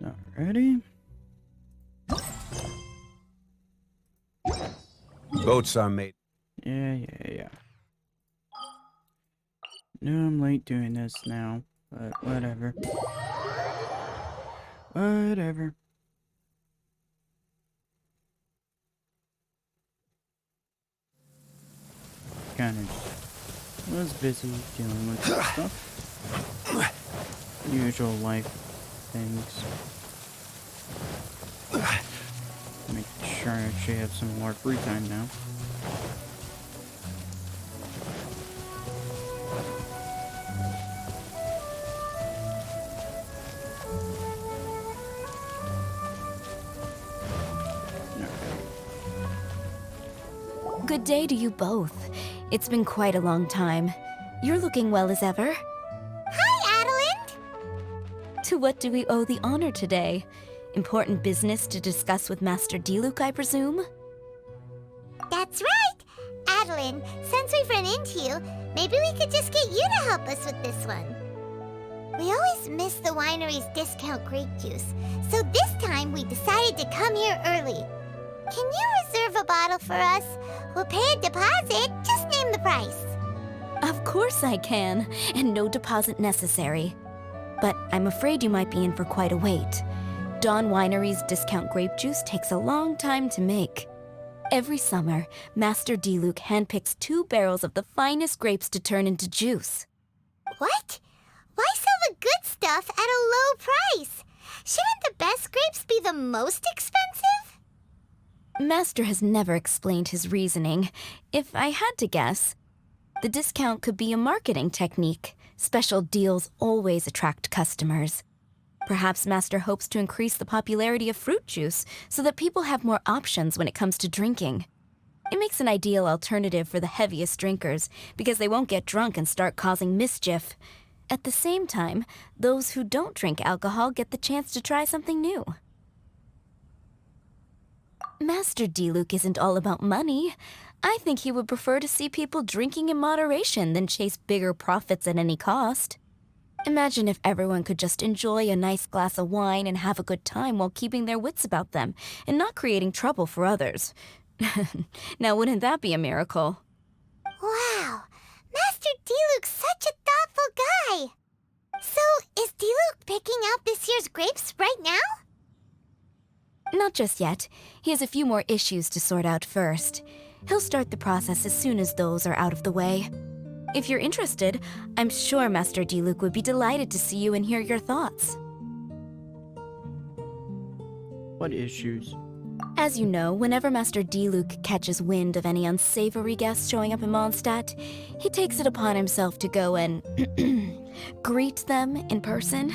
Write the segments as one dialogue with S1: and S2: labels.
S1: Alrighty.
S2: Boats are made.
S1: Yeah. No, I'm late doing this now, but whatever. Whatever. Kind of was busy dealing with stuff. Usual life things. Make sure I actually have some more free time now.
S3: Good day to you both. It's been quite a long time. You're looking well as ever.
S4: Hi, Adeline!
S3: To what do we owe the honor today? Important business to discuss with Master Diluc, I presume?
S4: That's right! Adeline, since we've run into you, maybe we could just get you to help us with this one. We always miss the winery's discount grape juice, so this time we decided to come here early. Can you reserve a bottle for us? We'll pay a deposit, just name the price.
S3: Of course I can, and no deposit necessary. But I'm afraid you might be in for quite a wait. Dawn Winery's discount grape juice takes a long time to make. Every summer, Master Diluc handpicks 2 barrels of the finest grapes to turn into juice.
S4: What? Why sell the good stuff at a low price? Shouldn't the best grapes be the most expensive?
S3: Master has never explained his reasoning. If I had to guess, the discount could be a marketing technique. Special deals always attract customers. Perhaps Master hopes to increase the popularity of fruit juice so that people have more options when it comes to drinking. It makes an ideal alternative for the heaviest drinkers because they won't get drunk and start causing mischief. At the same time, those who don't drink alcohol get the chance to try something new. Master Diluc isn't all about money. I think he would prefer to see people drinking in moderation than chase bigger profits at any cost. Imagine if everyone could just enjoy a nice glass of wine and have a good time while keeping their wits about them and not creating trouble for others. Now, wouldn't that be a miracle?
S4: Wow, Master Diluc's such a thoughtful guy. So, is Diluc picking out this year's grapes right now?
S3: Not just yet. He has a few more issues to sort out first. He'll start the process as soon as those are out of the way. If you're interested, I'm sure Master Diluc would be delighted to see you and hear your thoughts.
S1: What issues?
S3: As you know, whenever Master Diluc catches wind of any unsavory guests showing up in Mondstadt, he takes it upon himself to go and greet them in person.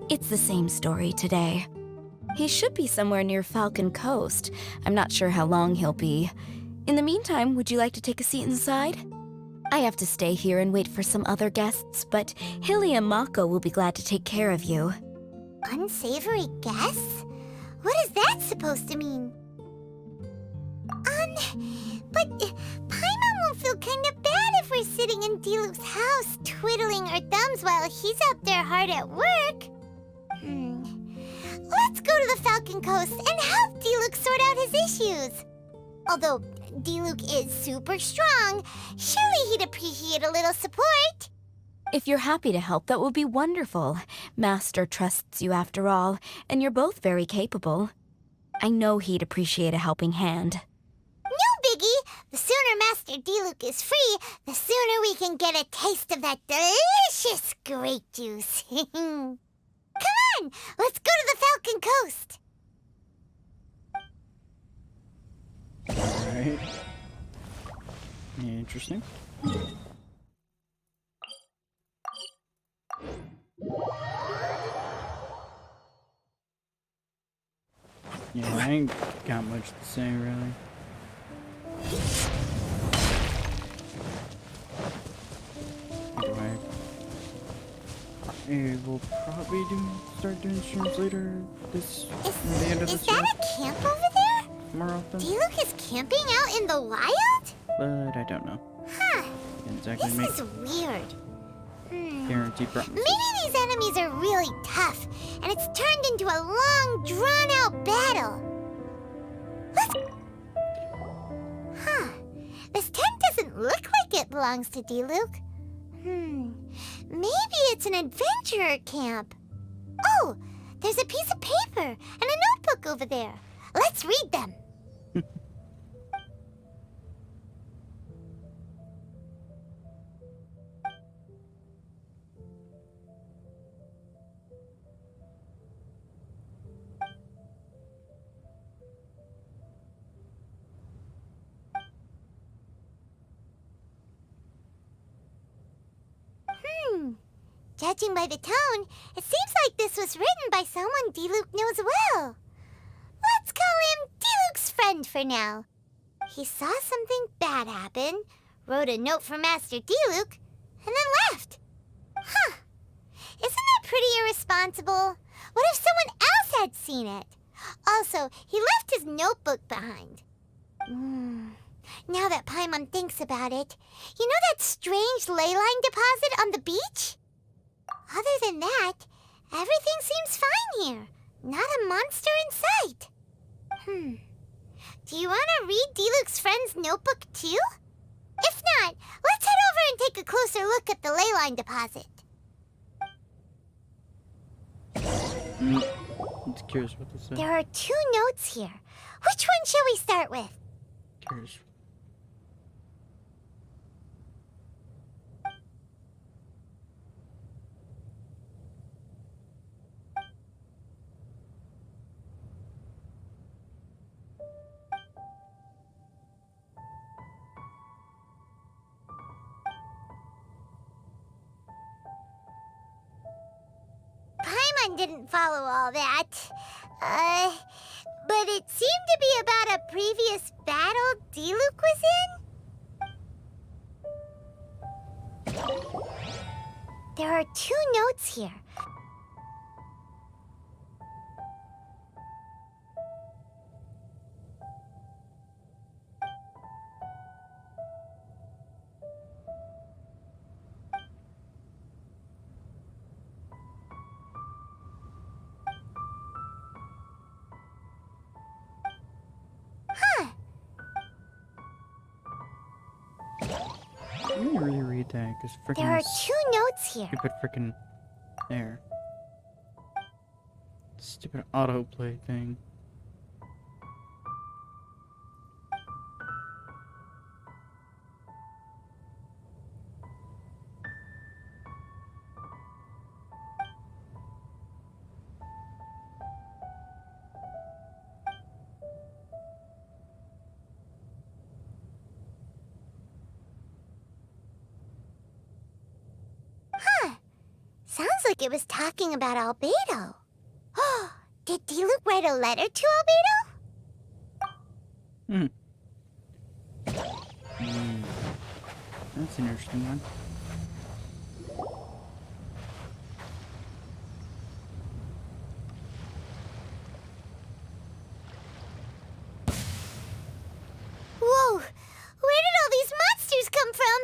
S3: It's the same story today. He should be somewhere near Falcon Coast. I'm not sure how long he'll be. In the meantime, would you like to take a seat inside? I have to stay here and wait for some other guests, but Hilly and Mako will be glad to take care of you.
S4: Unsavory guests? What is that supposed to mean? But Paimon won't feel kind of bad if we're sitting in Diluc's house twiddling our thumbs while he's out there hard at work. Let's go to the Falcon Coast and help Diluc sort out his issues. Although Diluc is super strong, surely he'd appreciate a little support.
S3: If you're happy to help, that would be wonderful. Master trusts you after all, and you're both very capable. I know he'd appreciate a helping hand.
S4: No biggie! The sooner Master Diluc is free, the sooner we can get a taste of that delicious grape juice. Come on, let's go to the Falcon Coast.
S1: Alright. Interesting. Yeah, I ain't got much to say, really. Anyway, we'll probably start doing streams later near the end of
S4: Is
S1: this
S4: that
S1: year,
S4: a camp over there?
S1: more often,
S4: Diluc is camping out in the wild?
S1: but I don't know.
S4: Huh,
S1: Can't exactly
S4: this
S1: make
S4: is weird.
S1: guaranteed promises.
S4: Maybe these enemies are really tough, and it's turned into a long, drawn-out battle. Huh. This tent doesn't look like it belongs to Diluc. Maybe it's an adventurer camp. Oh, there's a piece of paper and a notebook over there. Let's read them. Judging by the tone, it seems like this was written by someone Diluc knows well. Let's call him Diluc's friend for now. He saw something bad happen, wrote a note for Master Diluc, and then left. Huh. Isn't that pretty irresponsible? What if someone else had seen it? Also, he left his notebook behind. Now that Paimon thinks about it, you know that strange ley line deposit on the beach? Other than that, everything seems fine here. Not a monster in sight. Do you want to read Diluc's friend's notebook too? If not, let's head over and take a closer look at the ley line deposit.
S1: I'm just curious what this is.
S4: There are 2 notes here. Which one shall we start with?
S1: Curious.
S4: Paimon didn't follow all that. But it seemed to be about a previous battle Diluc was in. There are 2 notes here.
S1: Let me reread that, because freaking.
S4: There are 2 notes here.
S1: Stupid freaking. There. Stupid autoplay thing.
S4: Sounds like it was talking about Albedo. Oh, did Diluc write a letter to Albedo?
S1: That's an interesting one.
S4: Whoa! Where did all these monsters come from?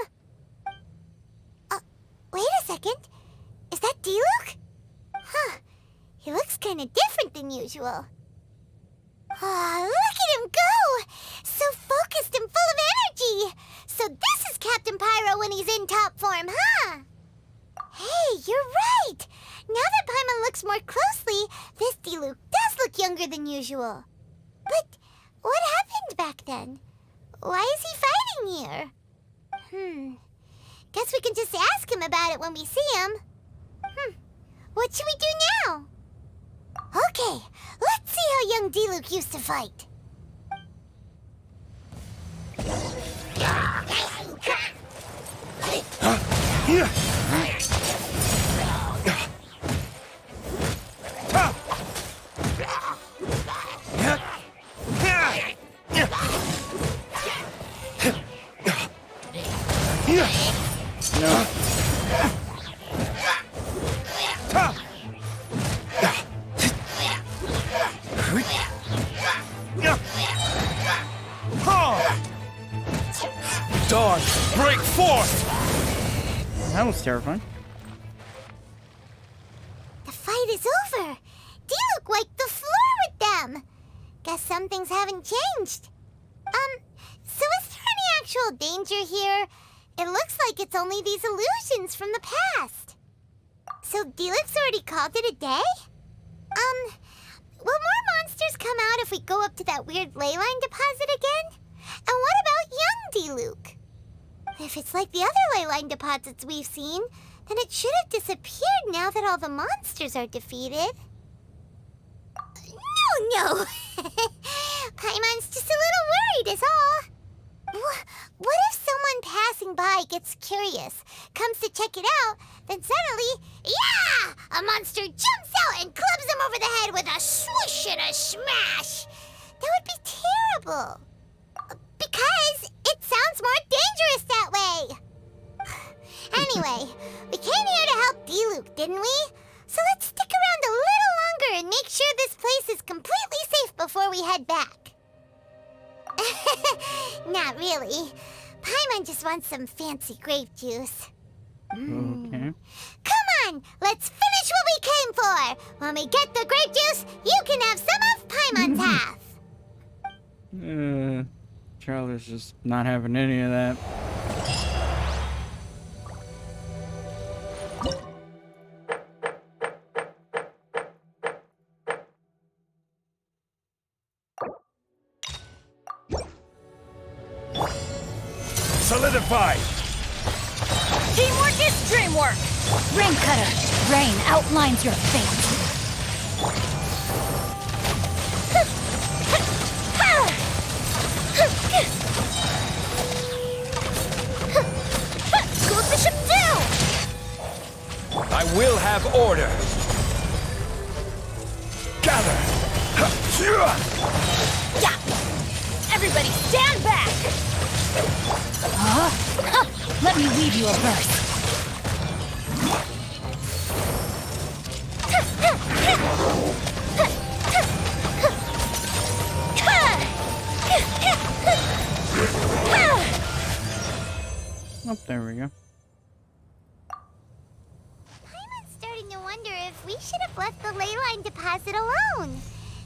S4: Wait a second. Is that Diluc? Huh. He looks kind of different than usual. Look at him go! So focused and full of energy! So this is Captain Pyro when he's in top form, huh? Hey, you're right! Now that Paimon looks more closely, this Diluc does look younger than usual. But what happened back then? Why is he fighting here? Guess we can just ask him about it when we see him. What should we do now? Okay, let's see how young Diluc used to fight.
S1: No.
S2: Dawn, break forth!
S1: That was terrifying.
S4: The fight fight is over. Diluc wiped the floor with them. Guess some things haven't changed. So is there any actual danger here? It looks like it's only these illusions from the past. So Diluc's already called it a day? Will more monsters come out if we go up to that weird ley line deposit again? And what about young Diluc? If it's like the other ley line deposits we've seen, then it should have disappeared now that all the monsters are defeated. No. Paimon's just a little worried is all. What if someone passing by gets curious, comes to check it out, then suddenly, yeah! A monster jumps out and clubs him over the head with a swoosh and a smash! That would be terrible. Because it sounds more dangerous that way. Anyway, we came here to help Diluc, didn't we? So let's stick around a little longer and make sure this place is completely safe before we head back. Not really. Paimon just wants some fancy grape juice.
S1: Okay.
S4: Come on, let's finish what we came for. When we get the grape juice, you can have some of Paimon's half.
S1: Charlie's just not having any of that.
S2: Solidify!
S3: Teamwork is dreamwork! Rain Cutter, rain outlines your fate. Scoot the ship down!
S2: I will have order! Gather!
S3: Yeah! Everybody stand back! Let me weave you a verse.
S1: Oh, there we go.
S4: Paimon's starting to wonder if we should have left the ley line deposit alone.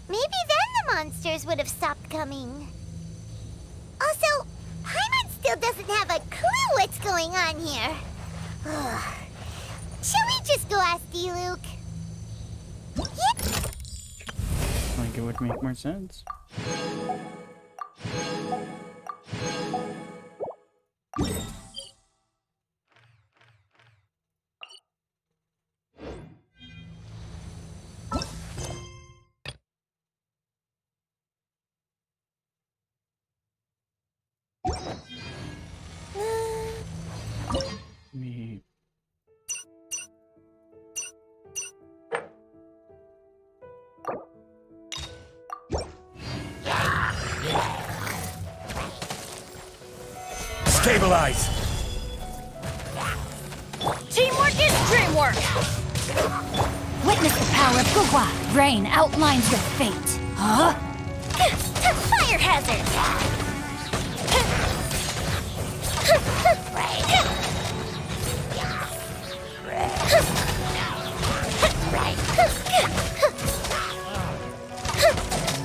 S4: Maybe then the monsters would have stopped coming. Also, Paimon still doesn't have a clue what's going on here. Shall we just go ask Diluc? Yep.
S1: Like it would make more sense. Me.
S2: Stabilize!
S3: Teamwork is dreamwork! Witness the power of Gugwa. Rain outlines your fate. Huh? Fire hazard!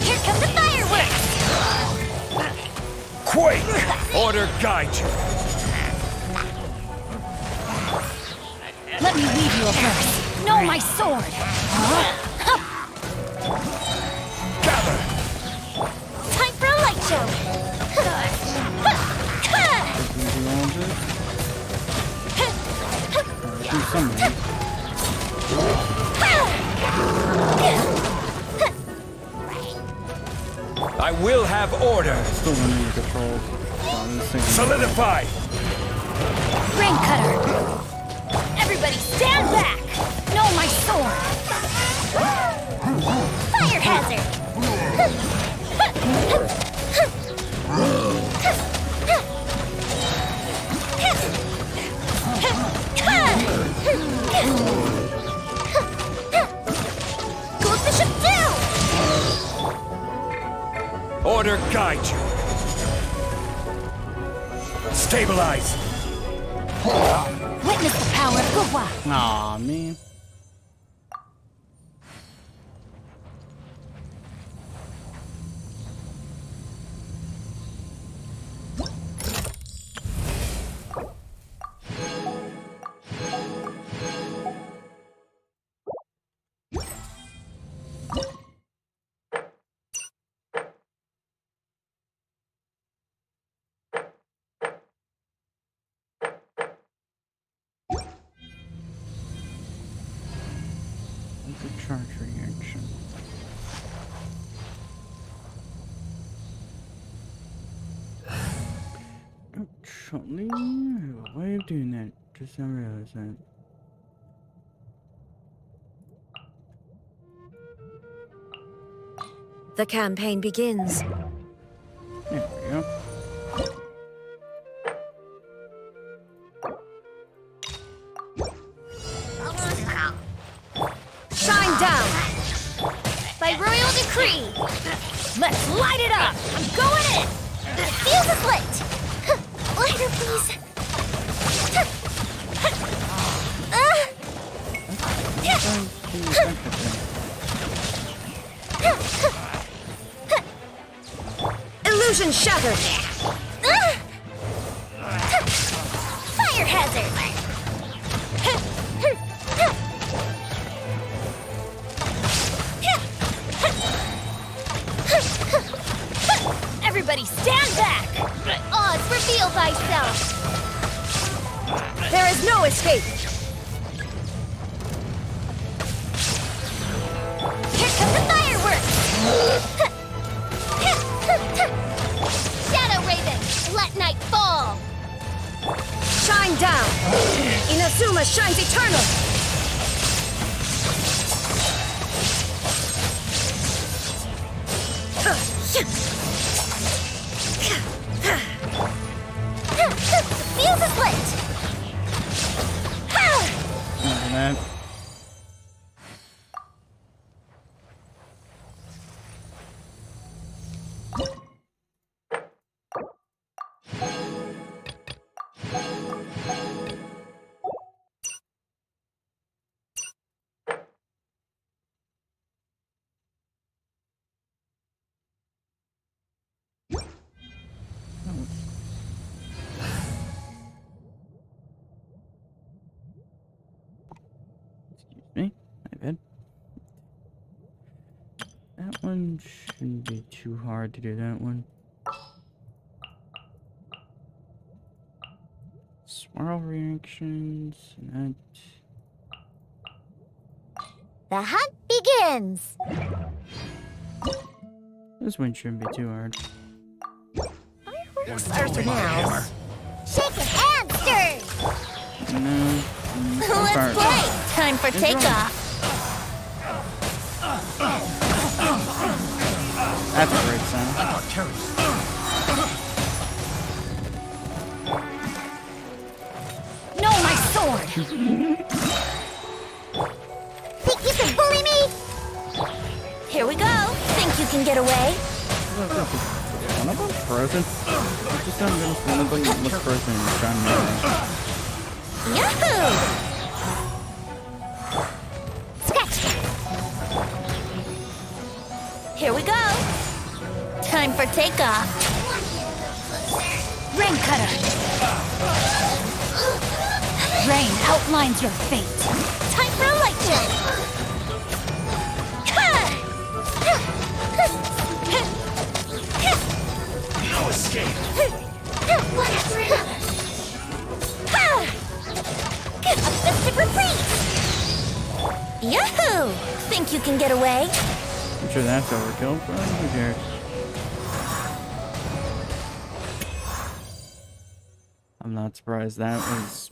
S3: Here come the fireworks!
S2: Quake! Order guide you!
S3: Let me weave you a verse. Know my sword! Huh?
S2: Gather!
S3: Time for a light show!
S1: Do some of it.
S2: I will have order!
S1: Still learning the controls.
S2: Solidify!
S3: Rain Cutter! Everybody stand back! Know my sword! Fire hazard! Go the ship down!
S2: Order guide you! Stabilize!
S3: Witness the power of Gugwa.
S1: Aw, man. It's a charge reaction. Actually, I have a way of doing that. Just now realized that.
S5: The campaign begins.
S1: There we go.
S5: Shine down!
S4: By royal decree!
S5: Let's light it up!
S4: I'm going in! The fuse is lit! Lighter, please!
S5: Illusion shattered!
S4: Fire hazard!
S5: Everybody stand back!
S4: Oz, reveal thyself!
S5: There is no escape!
S4: Here come the fireworks! Shadow Raven, let night fall!
S5: Shine down! Inazuma shines eternal!
S4: The fuse is lit!
S1: That. Excuse me, my bad. That one shouldn't be too hard to do that one. Swirl reactions, and
S4: The hunt begins!
S1: this one shouldn't be too hard.
S4: Fireworks are now. Shaken and stirred!
S1: No.
S4: Let's play! Time for takeoff!
S1: That's a great sound.
S5: No, my sword!
S4: Think you can bully me?
S5: Here we go! Think you can get away?
S1: One of them frozen? I just don't notice one of them looks frozen and shining away.
S4: Yahoo! Scratch!
S5: Here we go!
S4: Time for takeoff!
S5: Rain cutter! Rain outlines your fate.
S4: Time for a light show!
S2: No escape.
S4: A festive retreat!
S5: Yahoo! Think you can get away?
S1: I'm sure that's overkill, but who cares? I'm not surprised that was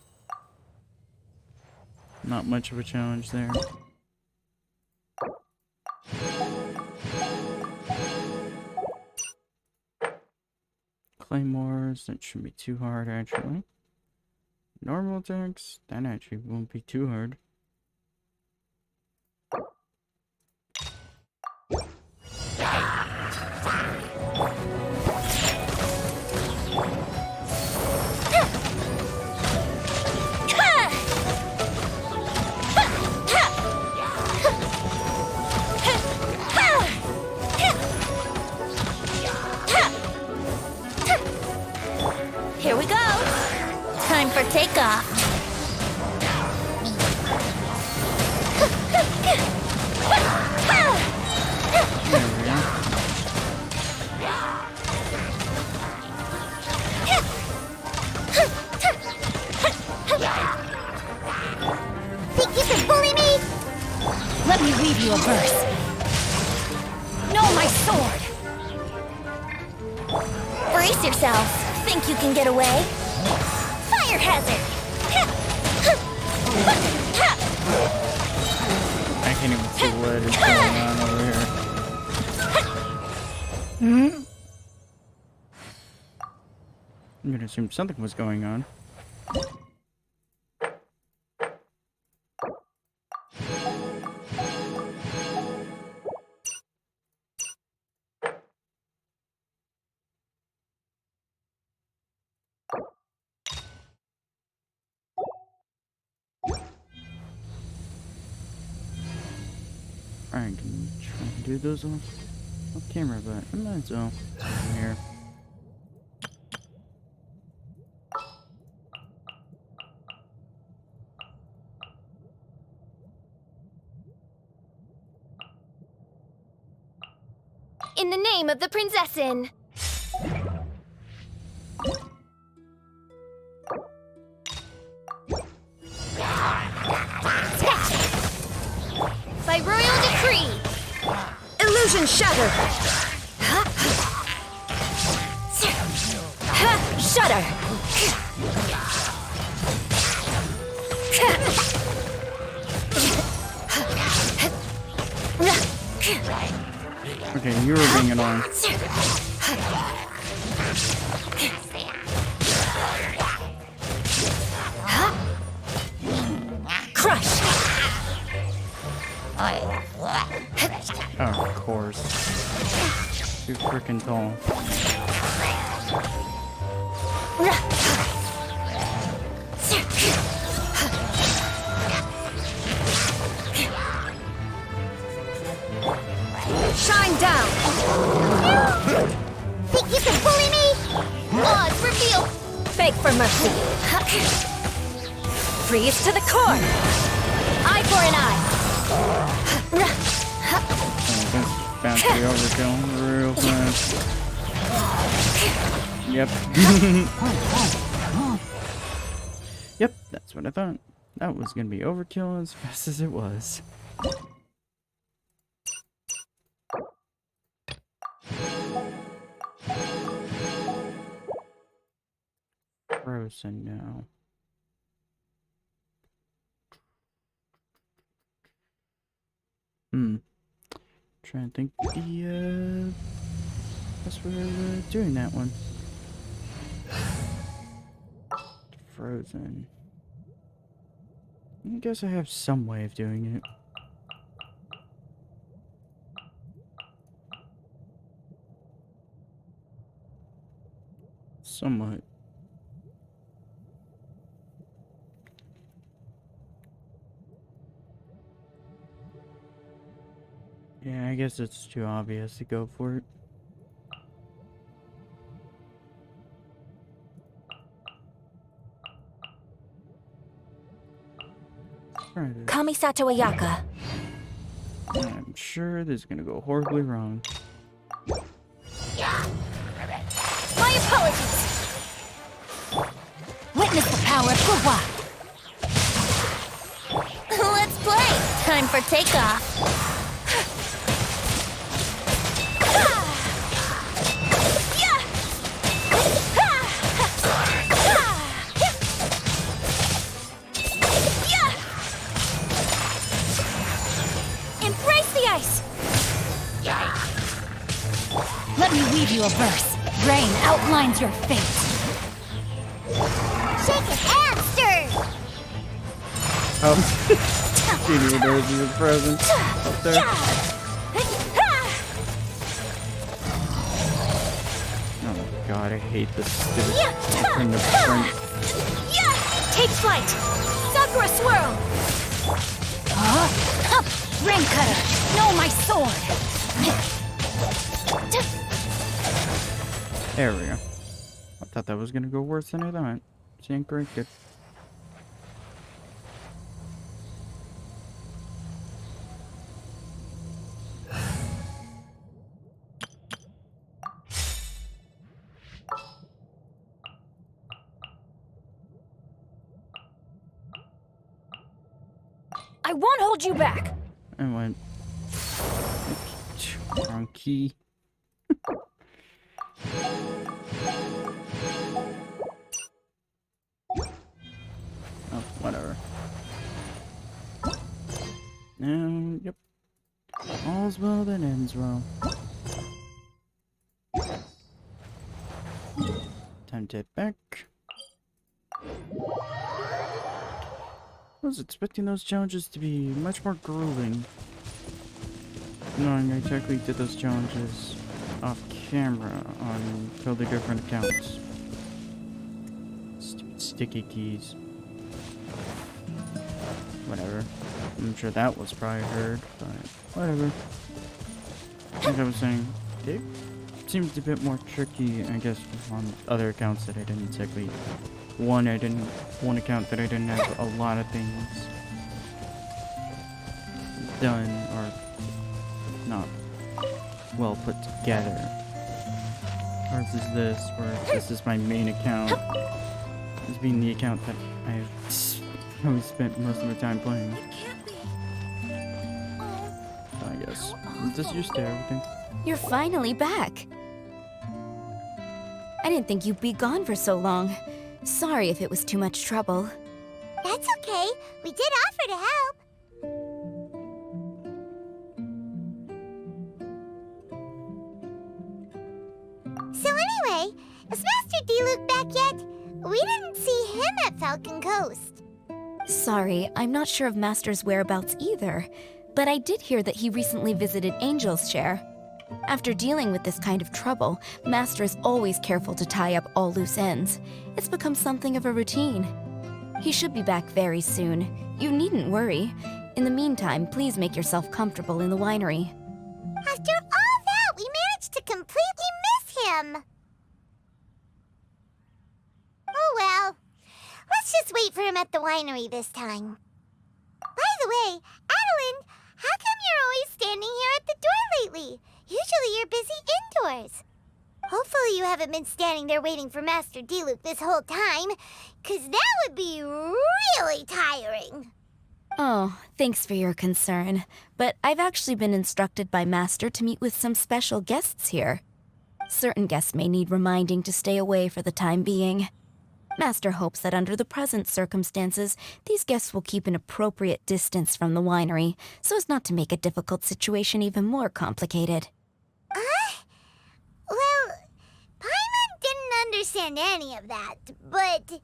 S1: not much of a challenge there. Claymores, that shouldn't be too hard actually. Normal attacks, that actually won't be too hard.
S4: Here we go! Time for takeoff!
S5: Let me weave you a verse. No, my sword! Brace yourselves. Think you can get away? Fire hazard!
S1: I can't even see what is going on over here. I'm gonna assume something was going on. I can try and do those off camera, but I might as well. Here.
S5: In the name of the Prinzessin! By royal decree! Illusion shattered! Shudder!
S1: Okay, you were being annoying.
S5: Crush!
S1: Oh, of course. Too freaking tall.
S5: Shine down!
S4: Think you can bully me?
S5: Laws reveal! Beg for mercy! Freeze to the core! Eye for an eye!
S1: Oh, that's bouncy overkill real fast. Yep. Yep, that's what I thought. That was gonna be overkill as fast as it was. Frozen now. Trying to think the best way of doing that one. Frozen. I guess I have some way of doing it. Somewhat. Yeah, I guess it's too obvious to go for it. Try this.
S5: Kamisato Ayaka.
S1: I'm sure this is gonna go horribly wrong.
S5: My apologies! Witness the power of Gurwa! Let's play! Time for takeoff! Embrace the ice! Let me weave you a verse. Rain outlines your fate.
S4: Shake a hamster!
S1: Oh, she knew there was a present up there. Oh my god, I hate this stupid from the front.
S5: Take flight! Sakura swirl! Rain cutter! No, my sword!
S1: There we go. I thought that was gonna go worse than I thought. She ain't great good.
S5: I won't hold you back!
S1: I went. Wrong key. Oh, whatever. Yep. All's well that ends well. Time to head back. I was expecting those challenges to be much more grueling. Knowing I technically did those challenges off camera on totally different accounts. Stupid sticky keys. Whatever. I'm sure that was probably heard, but whatever. Like I was saying, it seems a bit more tricky, I guess, on other accounts that I didn't technically. One account that I didn't have a lot of things done or not well put together. Ours is this, where this is my main account. This being the account that I've probably spent most of the time playing. So I guess I'm just used to everything.
S3: You're finally back. I didn't think you'd be gone for so long. Sorry if it was too much trouble.
S4: That's okay. We did offer to help. So anyway, is Master D-Luke back yet? We didn't see him at Falcon Coast.
S3: Sorry, I'm not sure of Master's whereabouts either, but I did hear that he recently visited Angel's Share. After dealing with this kind of trouble, Master is always careful to tie up all loose ends. It's become something of a routine. He should be back very soon. You needn't worry. In the meantime, please make yourself comfortable in the winery.
S4: After all that, we managed to completely miss him. Oh well. Let's just wait for him at the winery this time. By the way, Adeline, how come you're always standing here at the door lately? Usually you're busy indoors. Hopefully you haven't been standing there waiting for Master D-Luke this whole time, 'cause that would be really tiring.
S3: Oh, thanks for your concern. But I've actually been instructed by Master to meet with some special guests here. Certain guests may need reminding to stay away for the time being. Master hopes that under the present circumstances, these guests will keep an appropriate distance from the winery, so as not to make a difficult situation even more complicated.
S4: Well, Paimon didn't understand any of that, but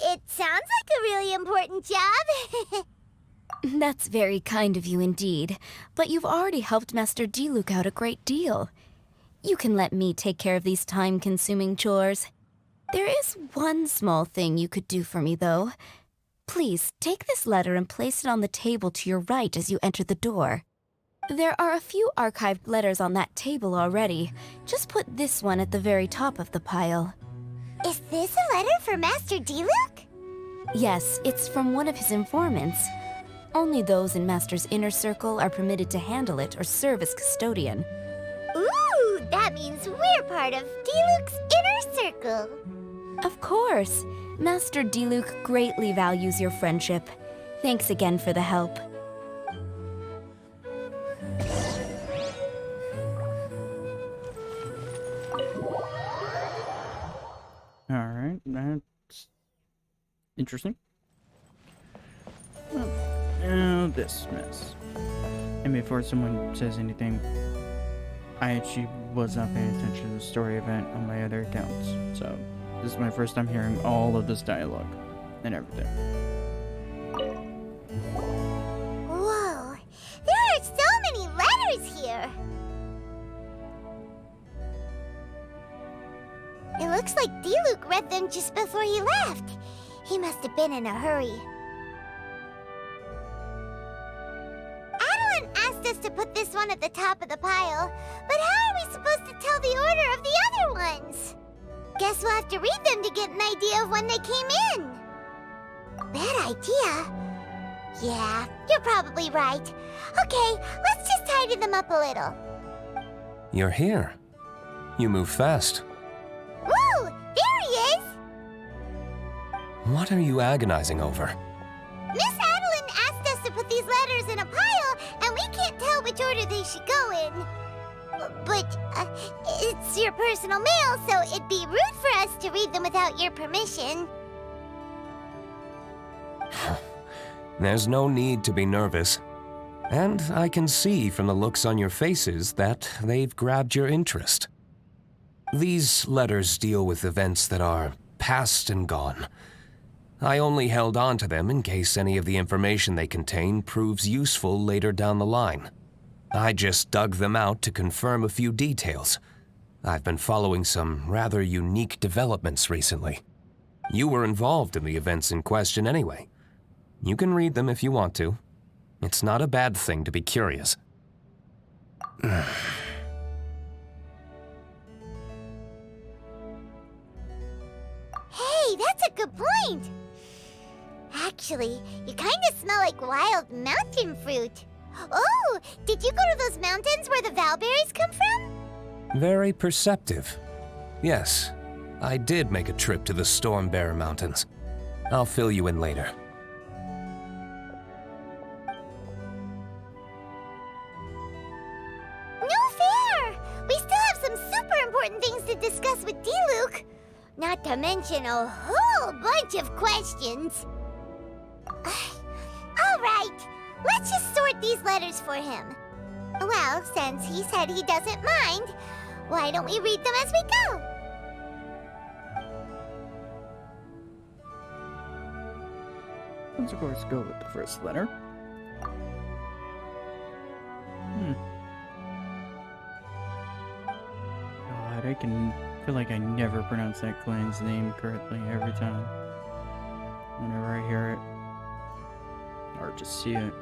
S4: it sounds like a really important job.
S3: That's very kind of you indeed, but you've already helped Master D-Luke out a great deal. You can let me take care of these time-consuming chores. There is one small thing you could do for me, though. Please, take this letter and place it on the table to your right as you enter the door. There are a few archived letters on that table already. Just put this one at the very top of the pile.
S4: Is this a letter for Master D-Luke?
S3: Yes, it's from one of his informants. Only those in Master's inner circle are permitted to handle it or serve as custodian.
S4: Ooh, that means we're part of D-Luke's inner circle.
S3: Of course. Master D-Luke greatly values your friendship. Thanks again for the help.
S1: Alright, that's interesting. Well, now this mess. And before someone says anything, I actually was not paying attention to the story event on my other accounts, so this is my first time hearing all of this dialogue and everything.
S4: Whoa, there are so many letters here. It looks like D-Luke read them just before he left. He must have been in a hurry. Adeline asked us to put this one at the top of the pile, but how are we supposed to tell the order of the other ones? Guess we'll have to read them to get an idea of when they came in. Bad idea. Yeah, you're probably right. Okay, let's just tidy them up a little.
S2: You're here. You move fast.
S4: Woo! There he is!
S2: What are you agonizing over?
S4: Miss Adeline asked us to put these letters in a pile, and we order they should go in. But it's your personal mail, so it'd be rude for us to read them without your permission.
S2: There's no need to be nervous. And I can see from the looks on your faces that they've grabbed your interest. These letters deal with events that are past and gone. I only held on to them in case any of the information they contain proves useful later down the line. I just dug them out to confirm a few details. I've been following some rather unique developments recently. You were involved in the events in question anyway. You can read them if you want to. It's not a bad thing to be curious.
S4: Hey, that's a good point. Actually, you kind of smell like wild mountain fruit. Oh, did you go to those mountains where the valberries come from?
S2: Very perceptive. Yes, I did make a trip to the Storm Bear Mountains. I'll fill you in later.
S4: No fair! We still have some super important things to discuss with D-Luke. Not to mention a whole bunch of questions. All right, let's just sort these letters for him. Well, since he said he doesn't mind, why don't we read them as we go?
S1: Let's of course go with the first letter. God, I can feel like I never pronounce that clan's name correctly every time. Whenever I hear it. Or just see it.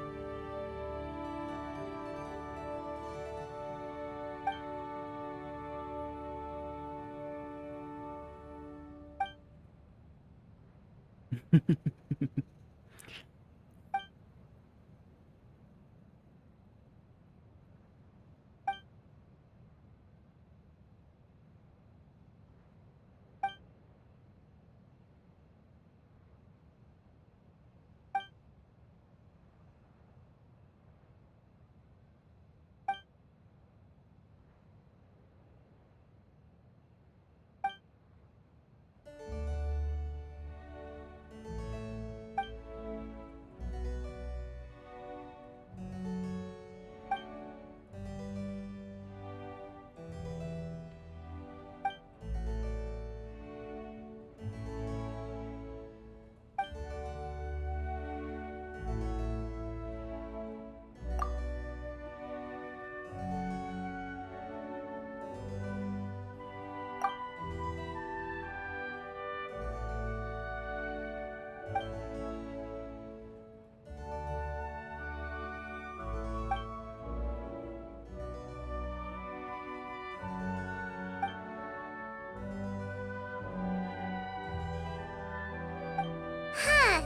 S4: Huh.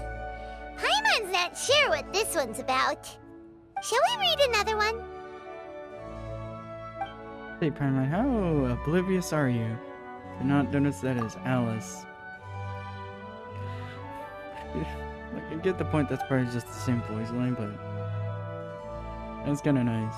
S4: Paimon's not sure what this one's about. Shall we read another one?
S1: Hey, Paimon, how oblivious are you? To not notice that as Alice. Like, I get the point that's probably just the same voice line, but that's kinda nice.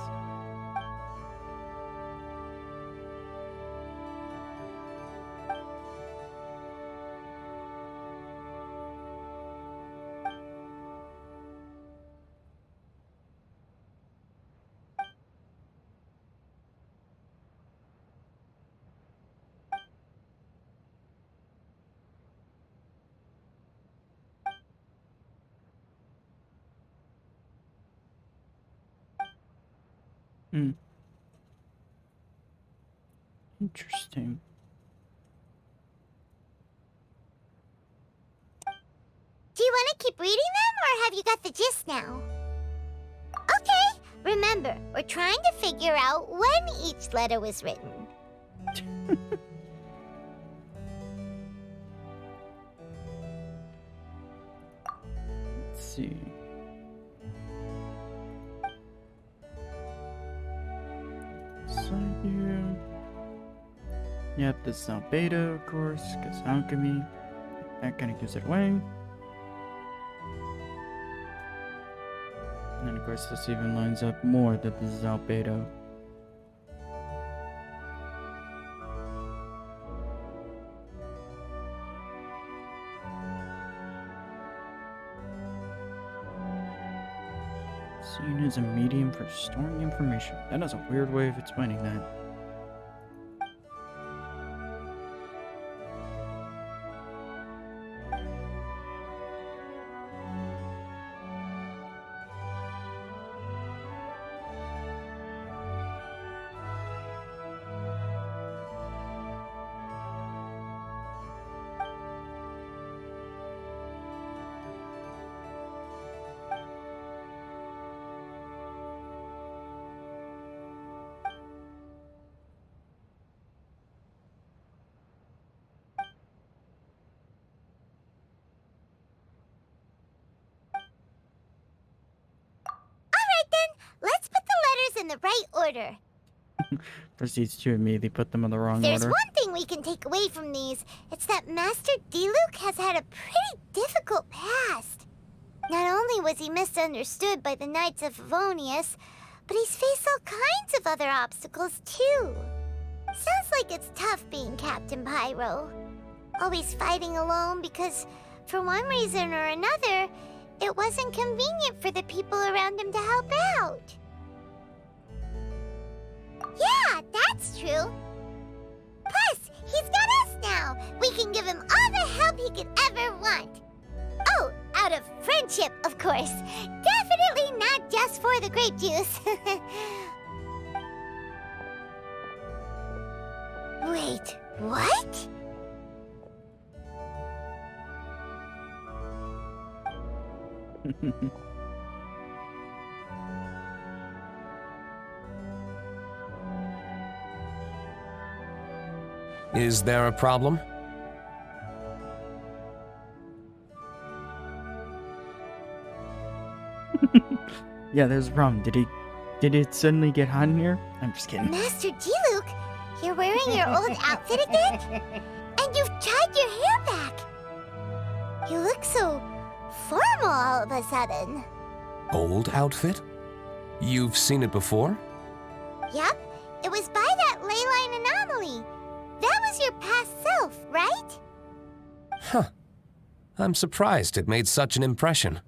S1: Interesting.
S4: Do you want to keep reading them, or have you got the gist now? Okay, remember, we're trying to figure out when each letter was written.
S1: Let's see. So here. Yep, this is now beta, of course, because alchemy. That kind of gives it away. And then, of of course, this even lines up more that this is Albedo. Seen as a medium for storing information. That is a weird way of explaining that.
S4: Let's put the letters in the right order.
S1: Proceeds to immediately put them in the wrong
S4: There's
S1: order.
S4: one thing we can take away from these. It's that Master Diluc has had a pretty difficult past. Not only was he misunderstood by the Knights of Favonius, but he's faced all kinds of other obstacles too. Sounds like it's tough being Captain Pyro. Always fighting alone because, for one reason or another, it wasn't convenient for the people around him to help out. Yeah, that's true. Plus, he's got us now. We can give him all the help he could ever want. Oh, out of friendship, of course. Definitely not just for the grape juice. Wait, what?
S2: Is there a problem?
S1: Yeah, there's a problem. Did it suddenly get hot in here? I'm just kidding.
S4: Master Diluc, you're wearing your old outfit again? And you've tied your hair back. You look so formal all of a sudden.
S2: Old outfit? You've seen it before?
S4: Yup, it was by that ley line anomaly. That was your past self, right?
S2: Huh. I'm surprised it made such an impression.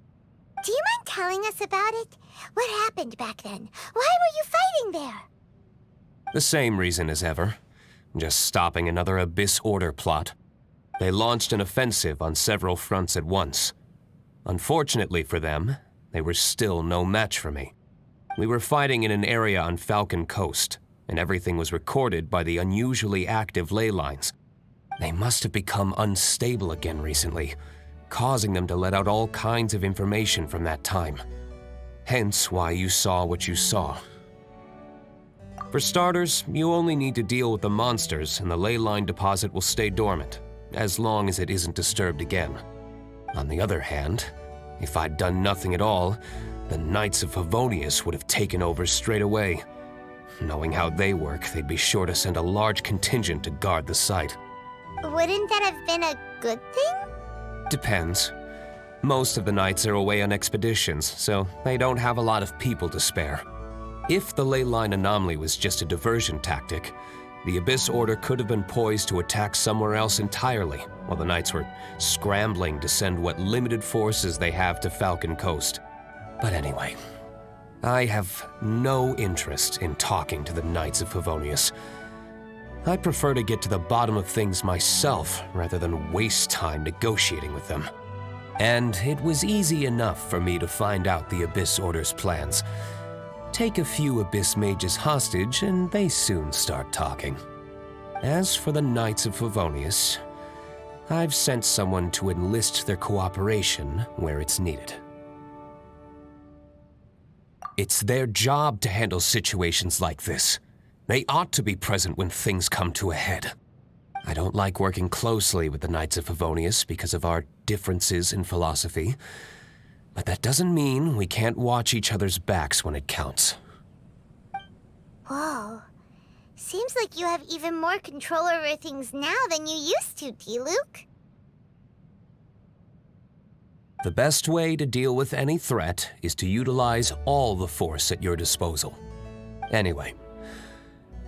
S4: Do you mind telling us about it? What happened back then? Why were you fighting there?
S2: The same reason as ever. Just stopping another Abyss Order plot. They launched an offensive on several fronts at once. Unfortunately for them, they were still no match for me. We were fighting in an area on Falcon Coast, and everything was recorded by the unusually active ley lines. They must have become unstable again recently, causing them to let out all kinds of information from that time. Hence why you saw what you saw. For starters, you only need to deal with the monsters and the ley line deposit will stay dormant, as long as it isn't disturbed again. On the other hand, if I'd done nothing at all, the Knights of Favonius would have taken over straight away. Knowing how they work, they'd be sure to send a large contingent to guard the site.
S4: Wouldn't that have been a good thing?
S2: Depends. Most of the Knights are away on expeditions, so they don't have a lot of people to spare. If the ley line anomaly was just a diversion tactic, the Abyss Order could have been poised to attack somewhere else entirely, while the Knights were scrambling to send what limited forces they have to Falcon Coast. But anyway, I have no interest in talking to the Knights of Favonius. I prefer to get to the bottom of things myself rather than waste time negotiating with them. And it was easy enough for me to find out the Abyss Order's plans. Take a few Abyss Mages hostage and they soon start talking. As for the Knights of Favonius, I've sent someone to enlist their cooperation where it's needed. It's their job to handle situations like this. They ought to be present when things come to a head. I don't like working closely with the Knights of Favonius because of our differences in philosophy, but that doesn't mean we can't watch each other's backs when it counts.
S4: Whoa. Seems like you have even more control over things now than you used to, Diluc.
S2: The best way to deal with any threat is to utilize all the force at your disposal. Anyway,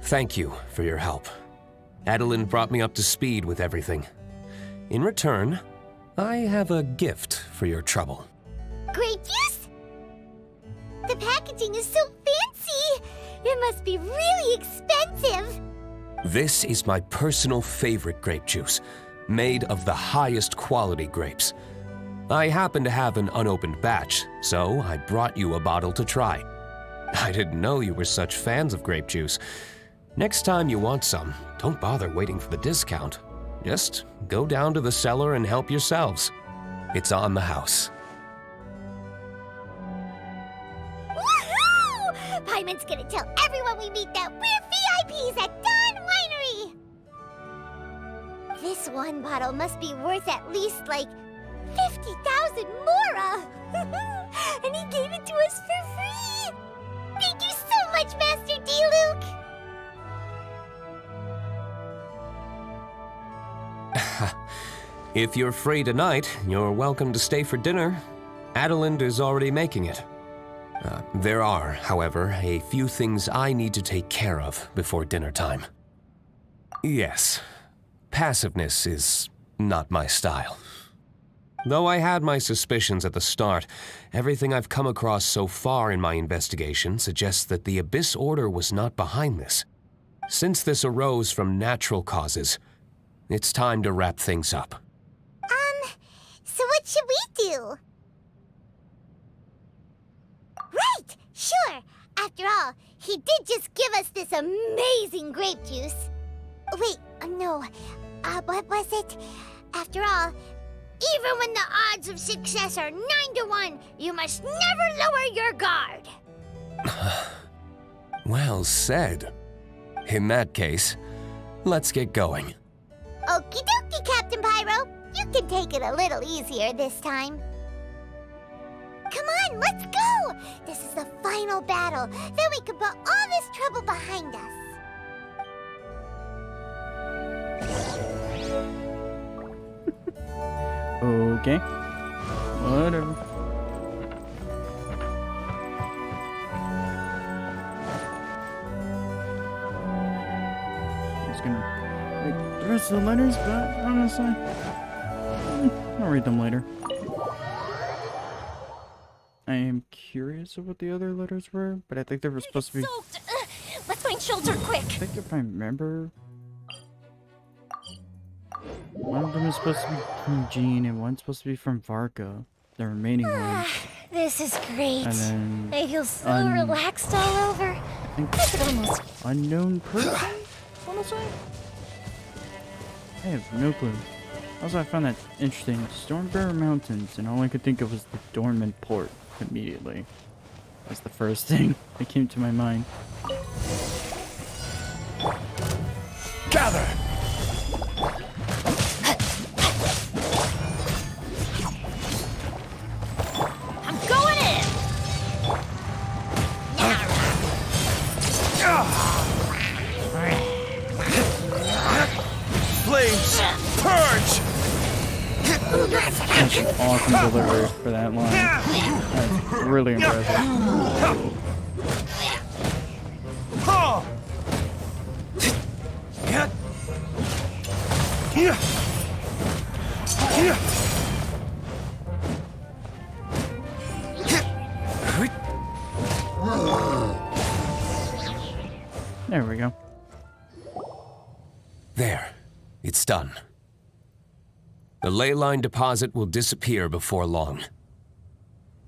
S2: thank you for your help. Adeline brought me up to speed with everything. In return, I have a gift for your trouble.
S4: Grape juice? The packaging is so fancy! It must be really expensive!
S2: This is my personal favorite grape juice, made of the highest quality grapes. I happen to have an unopened batch, so I brought you a bottle to try. I didn't know you were such fans of grape juice. Next time you want some, don't bother waiting for the discount. Just go down to the cellar and help yourselves. It's on the house.
S4: Woohoo! Paimon's gonna tell everyone we meet that we're VIPs at Dawn Winery! This one bottle must be worth at least, like, 50,000 mora! And he gave it to us for free! Thank you so much, Master D-Luke!
S2: If you're free tonight, you're welcome to stay for dinner. Adeline is already making it. There are, however, a few things I need to take care of before dinner time. Yes, passiveness is not my style. Though I had my suspicions at the start, everything I've come across so far in my investigation suggests that the Abyss Order was not behind this. Since this arose from natural causes, it's time to wrap things up.
S4: So what should we do? Right! Sure! After all, he did just give us this amazing grape juice. Wait, no. What was it? After all, even when the odds of success are 9 to 1, you must never lower your guard.
S2: Well said. In that case, let's get going.
S4: Okie dokie, Captain Pyro. You can take it a little easier this time. Come on, let's go! This is the final battle. Then we can put all this trouble behind us.
S1: Okay. Whatever. I'm just gonna read the rest of the letters, but honestly, I'll read them later. I am curious of what the other letters were, but I think they were supposed to be...
S5: Soaked. Let's find shelter quick.
S1: I think if I remember... One of them is supposed to be from Jean, and one's supposed to be from Varka. The remaining ones.
S5: This is great.
S1: And then...
S5: I feel so relaxed all over.
S1: I think
S5: I could almost...
S1: unknown person? Wanna say? I have no clue. Also, I found that interesting. Stormbearer Mountains, and all I could think of was the Dormant Port immediately. That's the first thing that came to my mind.
S2: Gather!
S5: I'm going in!
S2: Flames! Purge!
S1: That's an awesome delivery for that line. That's really impressive. There we go.
S2: There. It's done. The ley line deposit will disappear before long.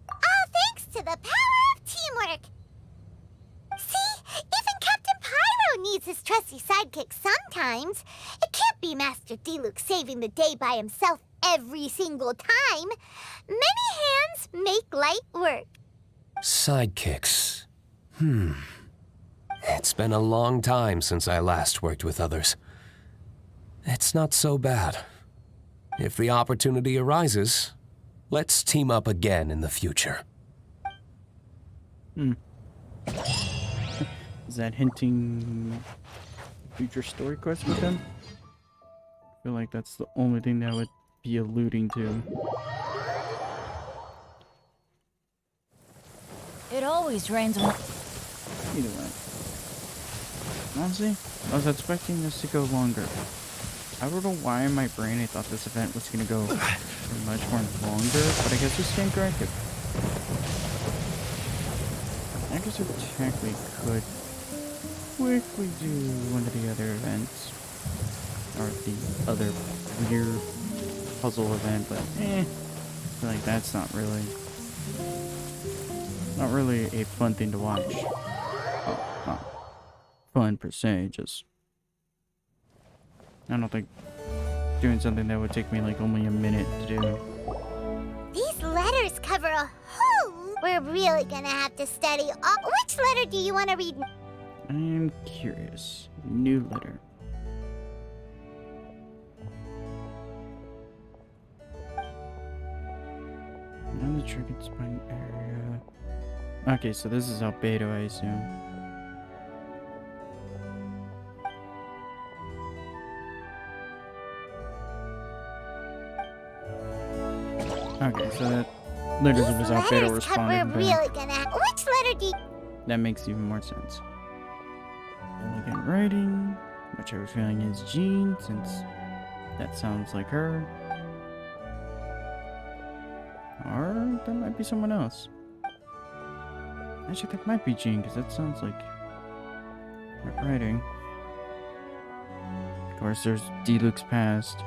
S4: All thanks to the power of teamwork. See? Even Captain Pyro needs his trusty sidekick sometimes. It can't be Master D-Luke saving the day by himself every single time. Many hands make light work.
S2: Sidekicks. It's been a long time since I last worked with others. It's not so bad. If the opportunity arises, let's team up again in the future.
S1: Is that hinting future story quest with them? I feel like that's the only thing that would be alluding to.
S5: It always rains when...
S1: Either way. Honestly, I was expecting this to go longer. I don't know why in my brain I thought this event was gonna go much more longer, but I guess we stand corrected. I guess we technically could quickly do one of the other events. Or the other weird puzzle event, but I feel like that's not really a fun thing to watch. Oh, not fun per se, just I don't think doing something that would take me like only a minute to do.
S4: These letters cover a whole... We're really gonna have to study all... Which letter do you want to read?
S1: I am curious. New letter. Another triggered spine area. Okay, so this is albedo, I assume. Okay, so that literally was albedo responding back.
S4: Which letter do you...
S1: That makes even more sense. Elegant writing, which I have a feeling is Jean, since that sounds like her. Or that might be someone else. Actually, that might be Jean, because that sounds like her writing. Of course, there's Diluc's past.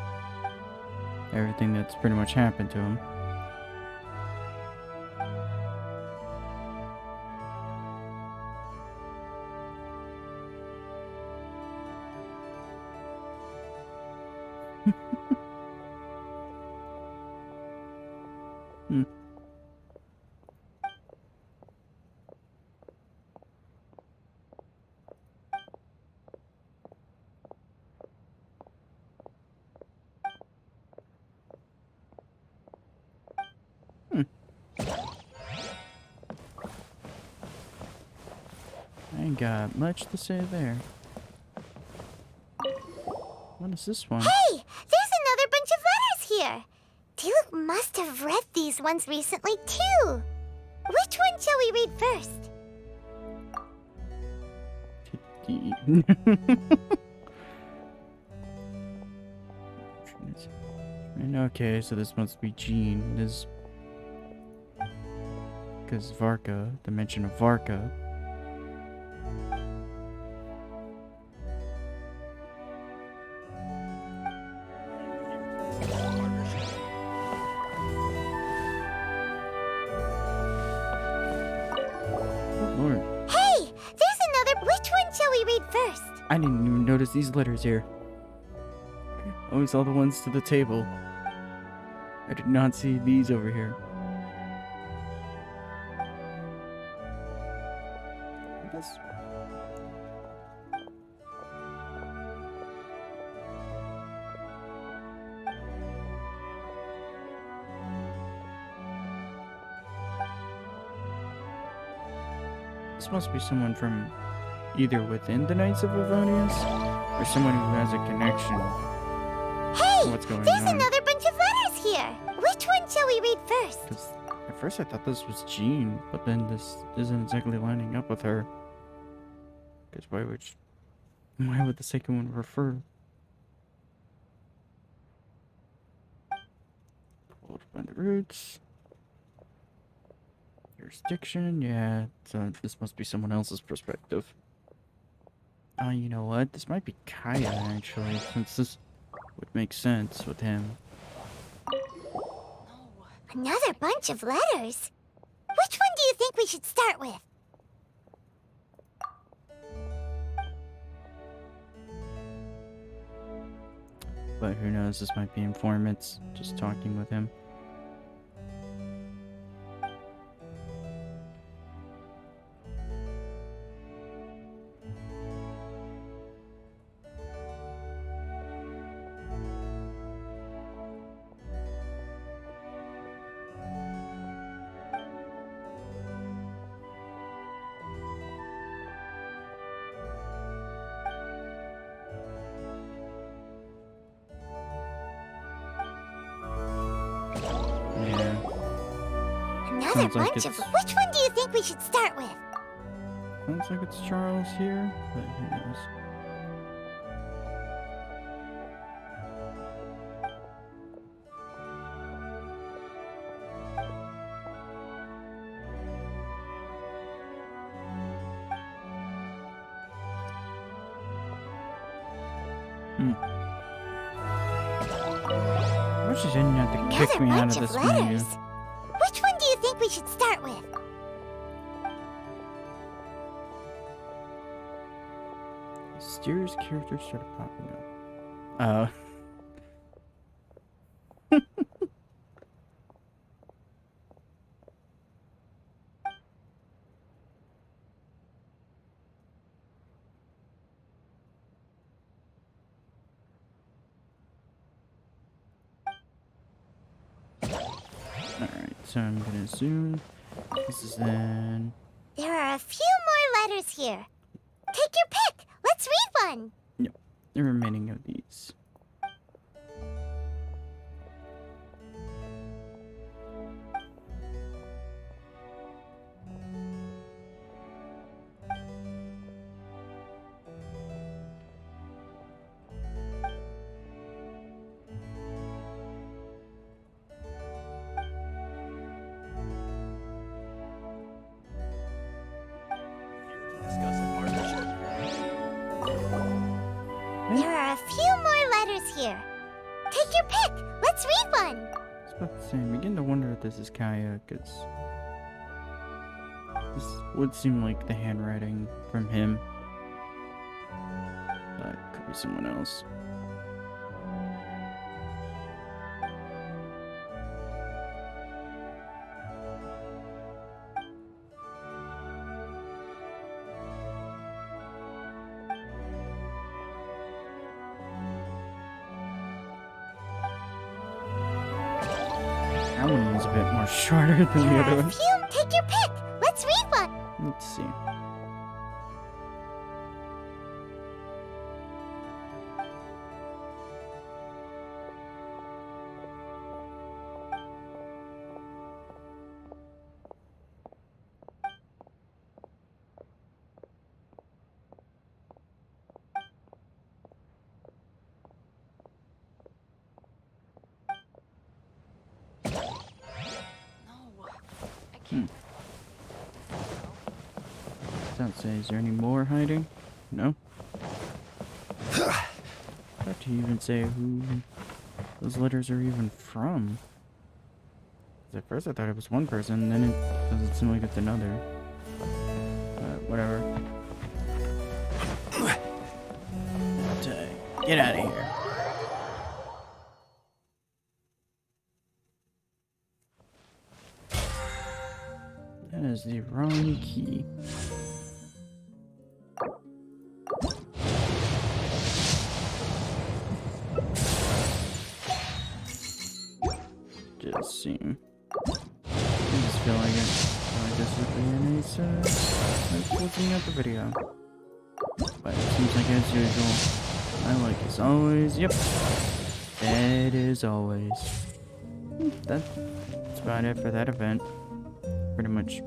S1: Everything that's pretty much happened to him. I ain't got much to say there. What is this one?
S4: Hey! There's another bunch of letters here! Diluc must have read these ones recently, too! Which one shall we read first?
S1: Okay, so this must be Jean. This... Because Varka, the mention of Varka. I didn't even notice these letters here. I only saw the ones to the table. I did not see these over here. I guess... This must be someone from either within the Knights of Avonius, or someone who has a connection.
S4: Hey!
S1: What's going
S4: There's
S1: on?
S4: another bunch of letters here! Which one shall we read first?
S1: Because at first I thought this was Jean, but then this isn't exactly lining up with her. Because why would the second one refer? Pulled by the roots. Jurisdiction, yeah, so this must be someone else's perspective. Oh, you know what? This might be Kaya, actually, since this would make sense with him.
S4: Another bunch of letters? Which one do you think we should start with?
S1: But who knows, this might be informants just talking with him.
S4: Another
S1: Sounds like
S4: bunch of.
S1: it's-
S4: Which one do you think we should start with?
S1: Sounds like it's Charles here, but who knows? I wish you didn't have to kick
S4: Another
S1: me out
S4: bunch
S1: of
S4: of
S1: this menu.
S4: letters. Which one do you think we should start with?
S1: Mysterious characters started popping up. Oh. Alright, so I'm gonna zoom. This is then.
S4: There are a few more letters here. Take your pick. Let's read one.
S1: Yep, the remaining of these.
S4: There are a few more letters here. Take your pick. Let's read one.
S1: I was about to say, I'm beginning to wonder if this is Kaya, because this would seem like the handwriting from him. But it could be someone else. That one was a bit more shorter than the
S4: There
S1: other
S4: are a
S1: one.
S4: few. Take your pick. Let's read one.
S1: Let's see. Don't say, is there any more hiding? No? How do you even say who those letters are even from? 'Cause at first I thought it was one person, then it doesn't seem like it's another. Whatever. Get out of here. That is the wrong key. Just seem. I just feel like it. I guess would be a nice, looking at the video. But it seems like as usual, I like as always. Yep. That is always. That's about it for that event. Pretty much.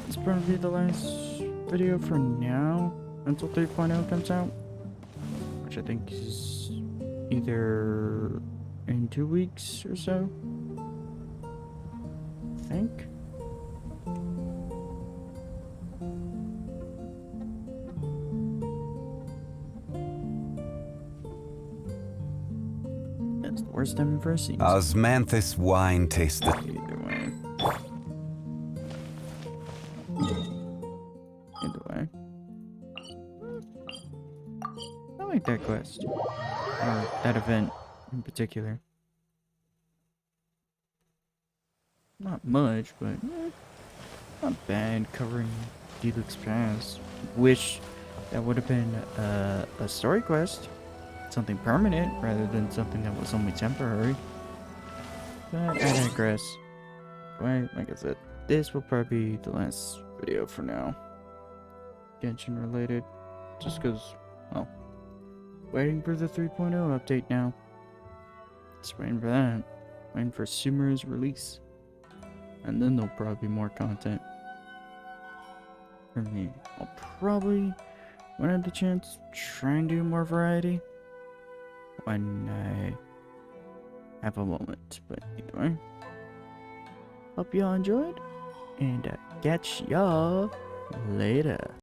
S1: It's probably the last video for now until 3.0 comes out, which I think is either in 2 weeks or so. I think. That's the worst time for a season.
S6: Osmanthus wine tasted.
S1: Either way. Either way. I like that quest. Or that event in particular. Not much, but not bad covering Deluxe Pass. Wish that would have been a story quest. Something permanent rather than something that was only temporary. But I digress. Right, like I said, this will probably be the last video for now. Genshin related. Just because, well, waiting for the 3.0 update now. Just waiting for that. Waiting for Suma's release. and then there'll probably be more content for me. I'll probably, when I have the chance, try and do more variety when I have a moment. But either way, hope y'all enjoyed, and catch y'all later.